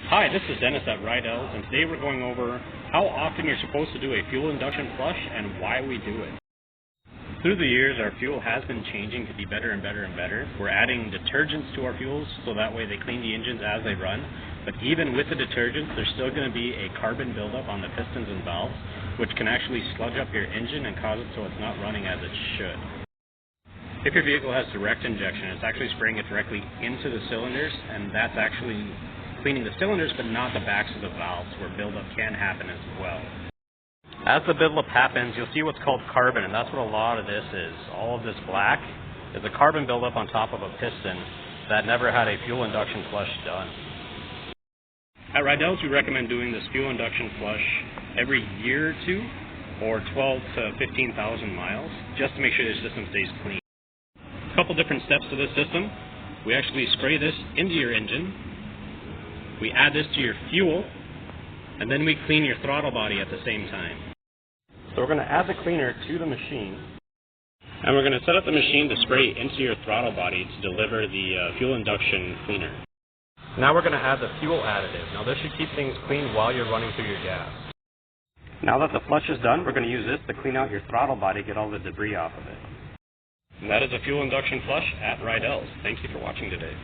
Hi, this is Dennis at Rydell, and today we're going over how often you're supposed to do a fuel induction flush and why we do it. Through the years, our fuel has been changing to be better and better and better. We're adding detergents to our fuels so that way they clean the engines as they run. But even with the detergents, there's still going to be a carbon buildup on the pistons and valves, which can actually sludge up your engine and cause it so it's not running as it should. If your vehicle has direct injection, it's actually spraying it directly into the cylinders, and that's actually cleaning the cylinders but not the backs of the valves, where buildup can happen as well. As the buildup happens, you'll see what's called carbon, and that's what a lot of this is. All of this black is a carbon buildup on top of a piston that never had a fuel induction flush done. At Rydell's, we recommend doing this fuel induction flush every year or two, or 12 to 15,000 miles, just to make sure your system stays clean. A couple different steps to this system. We actually spray this into your engine. We add this to your fuel, and then we clean your throttle body at the same time. So we're going to add the cleaner to the machine, and we're going to set up the machine to spray into your throttle body to deliver the fuel induction cleaner. Now we're going to add the fuel additive. Now this should keep things clean while you're running through your gas. Now that the flush is done, we're going to use this to clean out your throttle body, get all the debris off of it. And that is a fuel induction flush at Rydell's. Thank you for watching today.